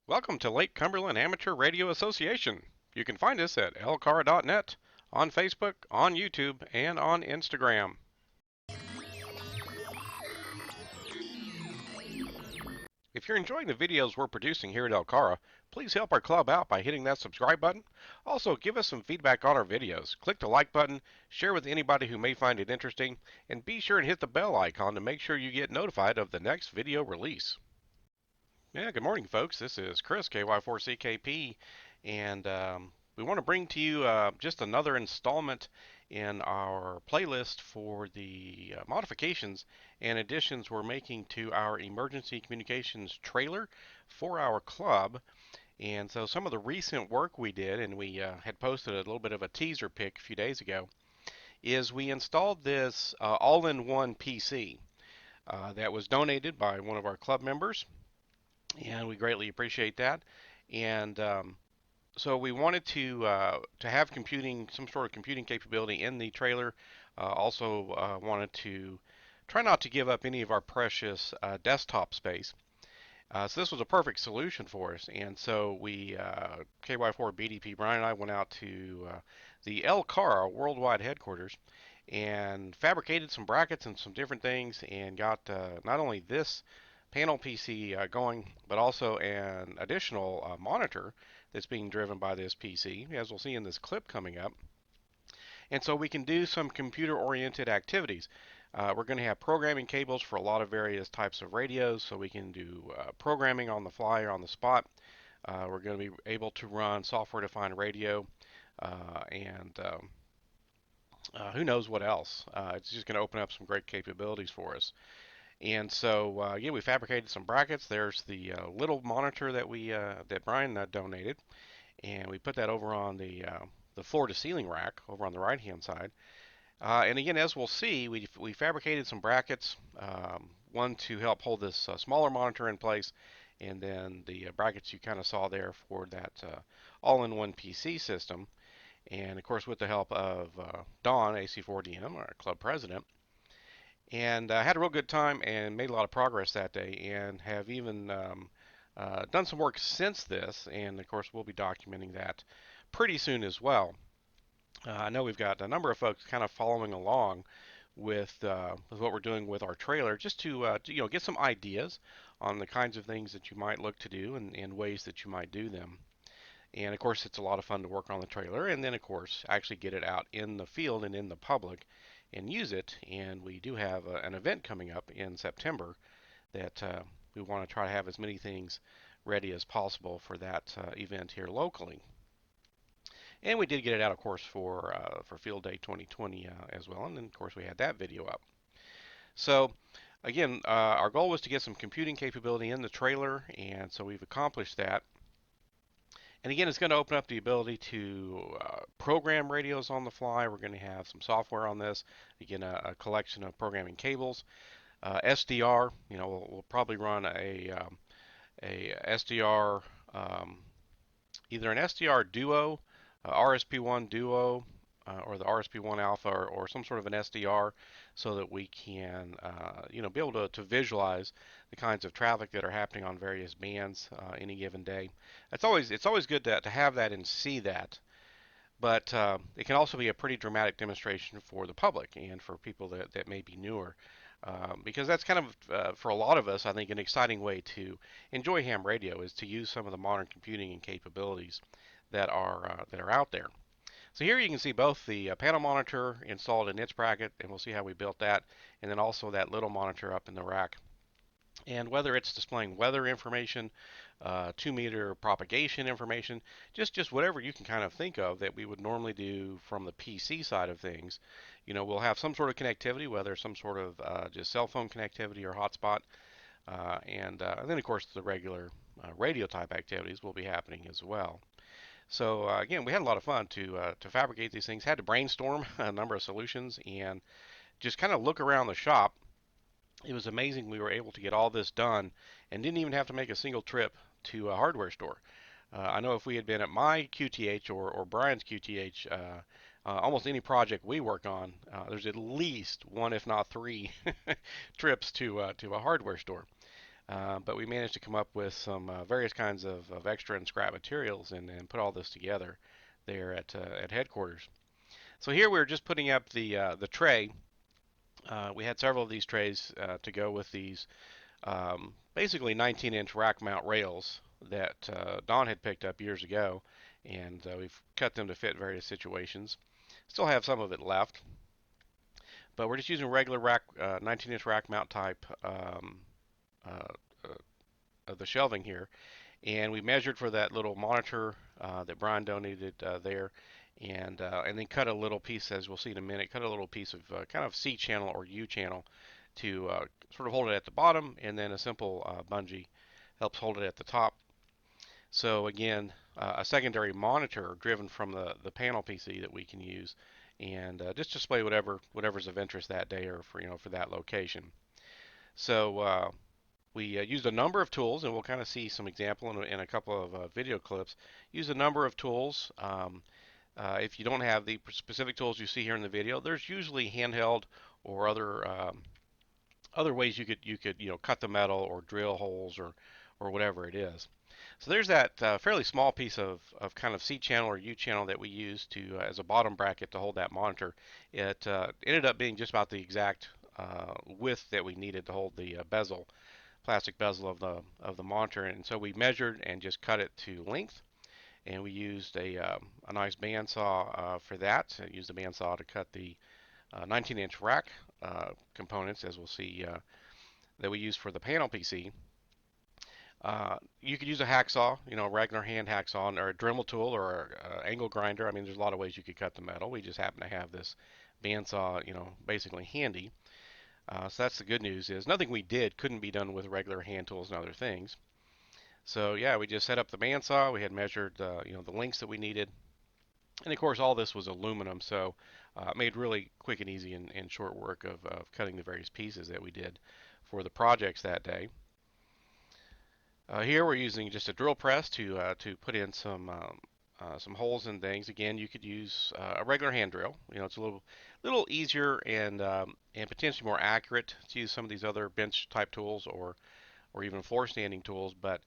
Welcome to Lake Cumberland Amateur Radio Association. You can find us at LCARA.net, on Facebook, on YouTube, and on Instagram. If you're enjoying the videos we're producing here at LCARA, please help our club out by hitting that subscribe button. Also, give us some feedback on our videos. Click the like button, share with anybody who may find it interesting, and be sure to hit the bell icon to make sure you get notified of the next video release. Yeah, good morning, folks. This is Chris, KY4CKP, and we want to bring to you just another installment in our playlist for the modifications and additions we're making to our emergency communications trailer for our club. And so, some of the recent work we did, and we had posted a little bit of a teaser pic a few days ago, is we installed this all-in-one PC that was donated by one of our club members, and we greatly appreciate that. And so we wanted to have computing, some sort of computing capability in the trailer. Also wanted to try not to give up any of our precious desktop space. So this was a perfect solution for us. And so we, KY4 BDP Brian and I went out to the LCARA worldwide headquarters and fabricated some brackets and some different things and got not only this panel PC going, but also an additional monitor that's being driven by this PC, as we'll see in this clip coming up. And so we can do some computer-oriented activities. We're going to have programming cables for a lot of various types of radios, so we can do programming on the fly or on the spot. We're going to be able to run software-defined radio, and who knows what else. It's just going to open up some great capabilities for us. And so, again, we fabricated some brackets. There's the little monitor that Brian donated, and we put that over on the floor-to-ceiling rack over on the right-hand side. And again, as we'll see, we fabricated some brackets, one to help hold this smaller monitor in place, and then the brackets you kind of saw there for that all-in-one PC system. And of course, with the help of Don, AC4DM, our club president, and had a real good time and made a lot of progress that day, and have even done some work since this. And of course, we'll be documenting that pretty soon as well. I know we've got a number of folks kind of following along with what we're doing with our trailer, just to get some ideas on the kinds of things that you might look to do and ways that you might do them. And of course, it's a lot of fun to work on the trailer, and then of course actually get it out in the field and in the public and use it. And we do have an event coming up in September that we want to try to have as many things ready as possible for that event here locally. And we did get it out, of course, for Field Day 2020 as well. And then, of course, we had that video up. So, again, our goal was to get some computing capability in the trailer, and so we've accomplished that. And again, it's going to open up the ability to program radios on the fly. We're going to have some software on this. Again, a collection of programming cables. SDR, we'll probably run a SDR, either an SDR Duo, RSP1 Duo, or the RSP1 Alpha, or some sort of an SDR, so that we can, be able to visualize the kinds of traffic that are happening on various bands any given day. It's always good to have that and see that, but it can also be a pretty dramatic demonstration for the public and for people that may be newer. Because that's kind of, for a lot of us, I think, an exciting way to enjoy ham radio is to use some of the modern computing and capabilities that are out there. So here you can see both the panel monitor installed in its bracket, and we'll see how we built that, and then also that little monitor up in the rack. And whether it's displaying weather information, 2-meter propagation information, just whatever you can kind of think of that we would normally do from the PC side of things. We'll have some sort of connectivity, whether some sort of just cell phone connectivity or hotspot, and then of course the regular radio type activities will be happening as well. So again, we had a lot of fun to fabricate these things. Had to brainstorm a number of solutions and just kind of look around the shop. It was amazing we were able to get all this done and didn't even have to make a single trip to a hardware store. I know if we had been at my QTH or Brian's QTH, almost any project we work on, there's at least one, if not three, trips to a hardware store. But we managed to come up with some various kinds of extra and scrap materials and put all this together there at headquarters. So here we're just putting up the tray. We had several of these trays to go with these basically 19-inch rack mount rails that Don had picked up years ago, and we've cut them to fit various situations. Still have some of it left, but we're just using regular rack 19-inch rack mount type uh, of the shelving here, and we measured for that little monitor that Brian donated there, and then cut a little piece, as we'll see in a minute, cut a little piece of kind of C channel or U channel to sort of hold it at the bottom, and then a simple bungee helps hold it at the top. So again, a secondary monitor driven from the panel PC that we can use, and just display whatever's of interest that day or for that location. So we used a number of tools, and we'll kind of see some example in a couple of video clips. Use a number of tools. If you don't have the specific tools you see here in the video, there's usually handheld or other ways you could cut the metal or drill holes or whatever it is. So there's that fairly small piece of kind of C channel or U channel that we use to as a bottom bracket to hold that monitor. It ended up being just about the exact width that we needed to hold the bezel, plastic bezel of the monitor, and so we measured and just cut it to length. And we used a nice bandsaw for that. I used the bandsaw to cut the 19-inch rack components, as we'll see that we use for the panel PC. You could use a hacksaw, a regular hand hacksaw, or a Dremel tool, or an angle grinder. I mean, there's a lot of ways you could cut the metal. We just happen to have this bandsaw, basically handy. So that's the good news is nothing we did couldn't be done with regular hand tools and other things. So yeah, we just set up the bandsaw. We had measured, the lengths that we needed, and of course all this was aluminum, so made really quick and easy and short work of cutting the various pieces that we did for the projects that day. Here we're using just a drill press to put in some holes and things. Again, you could use a regular hand drill. It's a little easier and potentially more accurate to use some of these other bench type tools or even floor standing tools. But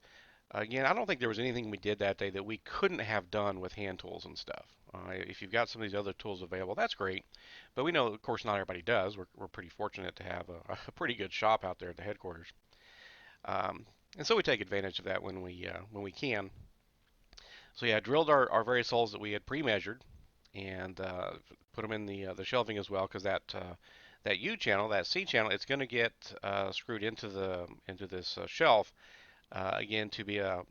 again, I don't think there was anything we did that day that we couldn't have done with hand tools and stuff. If you've got some of these other tools available, that's great. But we know, of course, not everybody does. We're pretty fortunate to have a pretty good shop out there at the headquarters. And so we take advantage of that when we can. So yeah, drilled our various holes that we had pre-measured and put them in the shelving as well, because that U channel, that C channel, it's going to get screwed into this shelf again to be a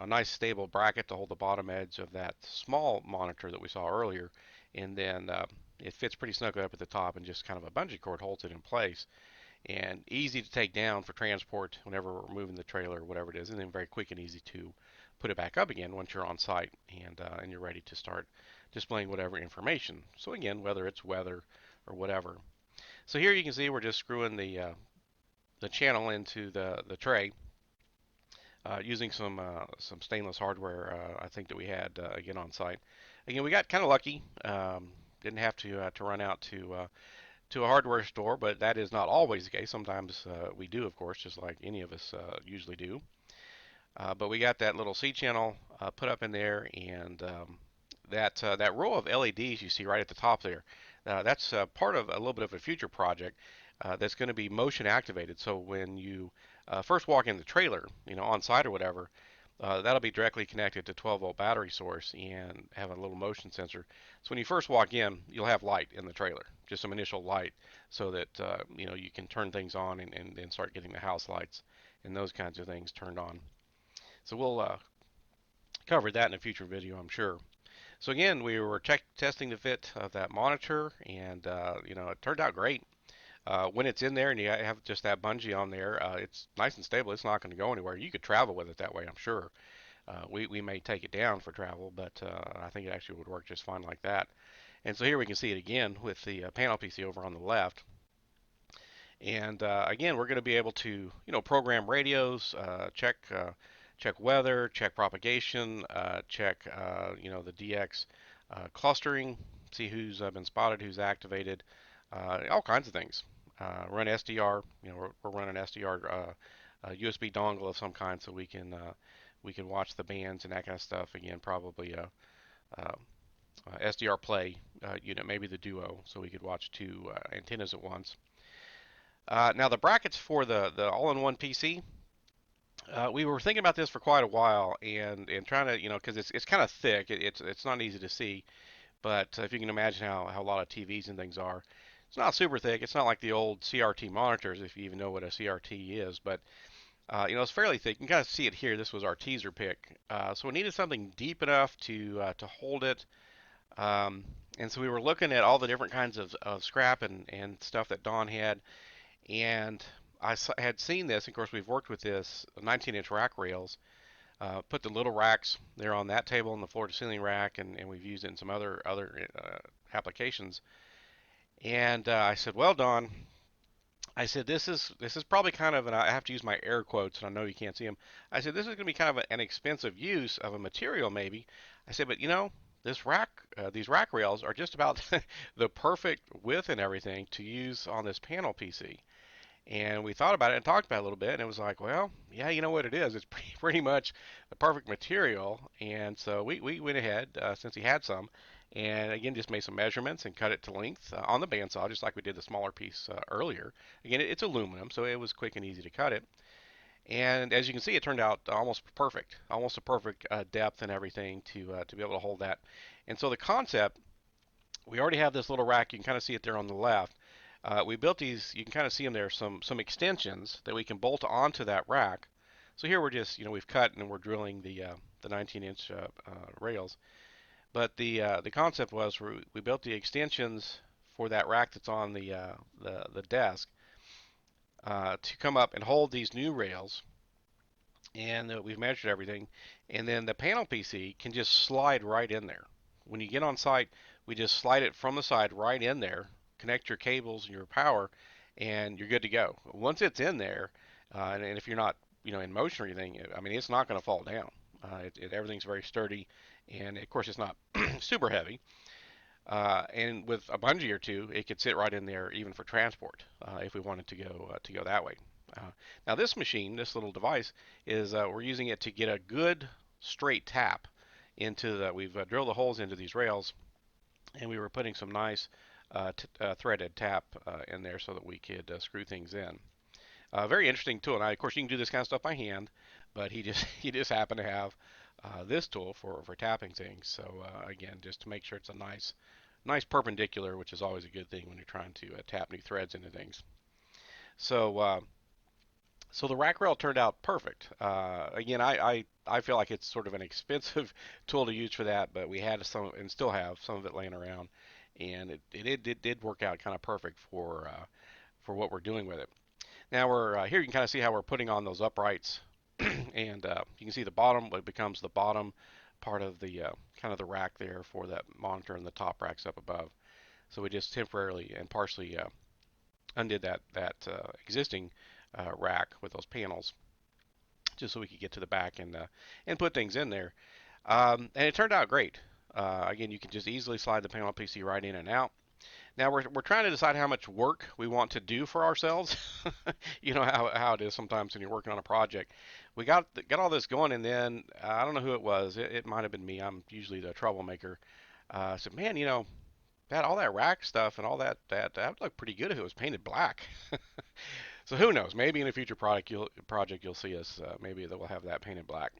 nice stable bracket to hold the bottom edge of that small monitor that we saw earlier, and then it fits pretty snugly up at the top, and just kind of a bungee cord holds it in place, and easy to take down for transport whenever we're moving the trailer or whatever it is, and then very quick and easy to put it back up again once you're on site and you're ready to start displaying whatever information. So again, whether it's weather or whatever. So here you can see we're just screwing the channel into the tray using some stainless hardware I think that we had again on site. Again, we got kind of lucky. Didn't have to run out to a hardware store, but that is not always the case. Sometimes we do, of course, just like any of us usually do. But we got that little C channel put up in there, and that row of LEDs you see right at the top there, that's part of a little bit of a future project that's going to be motion activated. So when you first walk in the trailer, on site or whatever, that'll be directly connected to 12-volt battery source and have a little motion sensor. So when you first walk in, you'll have light in the trailer, just some initial light, so that you can turn things on and then start getting the house lights and those kinds of things turned on. So we'll cover that in a future video, I'm sure. So again, we were testing the fit of that monitor, and it turned out great. When it's in there and you have just that bungee on there, it's nice and stable. It's not going to go anywhere. You could travel with it that way, I'm sure. We may take it down for travel, but I think it actually would work just fine like that. And so here we can see it again with the panel PC over on the left. And again, we're going to be able to, program radios, check weather, check propagation, check, the DX clustering, see who's been spotted, who's activated, all kinds of things. Run SDR, we're running SDR USB dongle of some kind, so we can watch the bands and that kind of stuff. Again, probably a SDR Play unit, maybe the Duo, so we could watch two antennas at once. Now the brackets for the all-in-one PC, we were thinking about this for quite a while, and trying to, because it's kind of thick. It's not easy to see, but if you can imagine how a lot of TVs and things are, it's not super thick. It's not like the old CRT monitors, if you even know what a CRT is, but it's fairly thick. You can kind of see it here. This was our teaser pick, so we needed something deep enough to hold it. And so we were looking at all the different kinds of scrap and stuff that Don had, and had seen this. Of course, we've worked with this 19-inch rack rails. Put the little racks there on that table and the floor-to-ceiling rack, and we've used it in some other applications. And I said, well, Don, I said this is probably kind of, and I have to use my air quotes, and I know you can't see them. I said this is going to be kind of an expensive use of a material, maybe. I said, but this these rack rails are just about the perfect width and everything to use on this panel PC. And we thought about it and talked about it a little bit, and it was like, well, yeah, you know what it is? It's pretty much the perfect material. And so we went ahead, since he had some, and again, just made some measurements and cut it to length on the bandsaw, just like we did the smaller piece earlier. Again, it's aluminum, so it was quick and easy to cut it. And as you can see, it turned out almost perfect, almost a perfect depth and everything to be able to hold that. And so the concept, we already have this little rack. You can kind of see it there on the left. We built these. You can kind of see them there. Some extensions that we can bolt onto that rack. So here we're just, we've cut and we're drilling the 19-inch rails. But the concept was we built the extensions for that rack that's on the desk to come up and hold these new rails. And we've measured everything. And then the panel PC can just slide right in there. When you get on site, we just slide it from the side right in there, connect your cables and your power, and you're good to go. Once it's in there, and if you're not, in motion or anything, I mean, it's not going to fall down. Everything's very sturdy, and of course, it's not super heavy. And with a bungee or two, it could sit right in there, even for transport, if we wanted to go that way. Now, this machine, this little device, is we're using it to get a good straight tap into the. We've drilled the holes into these rails, and we were putting some nice threaded tap in there so that we could screw things in. Very interesting tool. Now, of course, you can do this kind of stuff by hand, but he just he just happened to have this tool for tapping things. So again, just to make sure it's a nice perpendicular, which is always a good thing when you're trying to tap new threads into things. So so the rack rail turned out perfect. Again, I feel like it's sort of an expensive tool to use for that, but we had some and still have some of it laying around, and it did work out kind of perfect for what we're doing with it. Now we're here. You can kind of see how we're putting on those uprights, and you can see the bottom. It becomes the bottom part of the kind of the rack there for that monitor, and the top racks up above. So we just temporarily and partially undid that existing rack with those panels, just so we could get to the back and put things in there. And it turned out great. Again, you can just easily slide the panel PC right in and out. Now we're trying to decide how much work we want to do for ourselves. You know how it is sometimes when you're working on a project. We got all this going, and then I don't know who it was. It might have been me. I'm usually the troublemaker. I said, man, that all that rack stuff and all that would look pretty good if it was painted black. So who knows? Maybe in a future project you'll see us. Maybe that we'll have that painted black.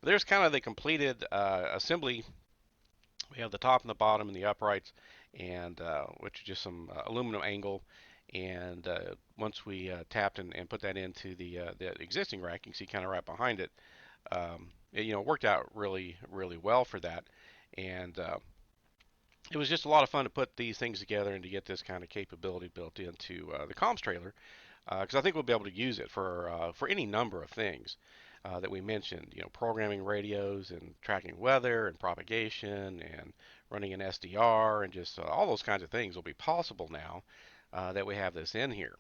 But there's kind of the completed assembly. We have the top and the bottom and the uprights, and which is just some aluminum angle. And once we tapped and put that into the existing rack, you can see kind of right behind it. It worked out really well for that. And it was just a lot of fun to put these things together and to get this kind of capability built into the comms trailer, because I think we'll be able to use it for any number of things that we mentioned. Programming radios and tracking weather and propagation and running an SDR and just all those kinds of things will be possible now that we have this in here.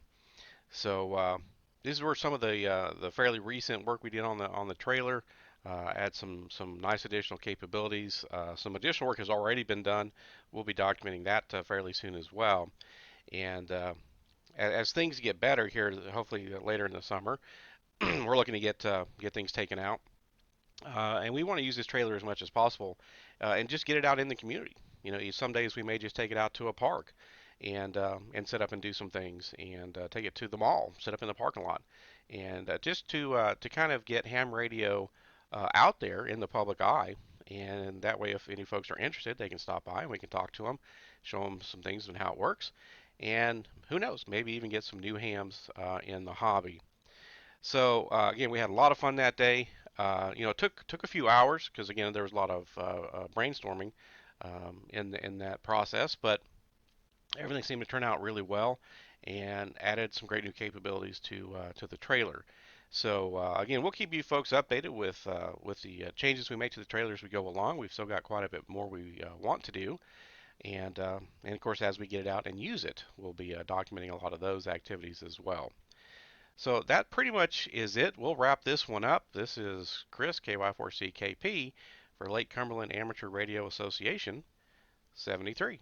So these were some of the fairly recent work we did on the trailer. Add some nice additional capabilities. Some additional work has already been done. We'll be documenting that fairly soon as well. And as things get better here, hopefully later in the summer, we're looking to get things taken out, and we want to use this trailer as much as possible, and just get it out in the community. Some days we may just take it out to a park, and set up and do some things, and take it to the mall, set up in the parking lot, and just to kind of get ham radio out there in the public eye. And that way, if any folks are interested, they can stop by and we can talk to them, show them some things and how it works, and who knows, maybe even get some new hams in the hobby. So again, we had a lot of fun that day. It took a few hours because again there was a lot of brainstorming in that process, but everything seemed to turn out really well, and added some great new capabilities to the trailer. So again, we'll keep you folks updated with the changes we make to the trailer as we go along. We've still got quite a bit more we want to do, and of course as we get it out and use it, we'll be documenting a lot of those activities as well. So that pretty much is it. We'll wrap this one up. This is Chris, KY4CKP, for Lake Cumberland Amateur Radio Association 73.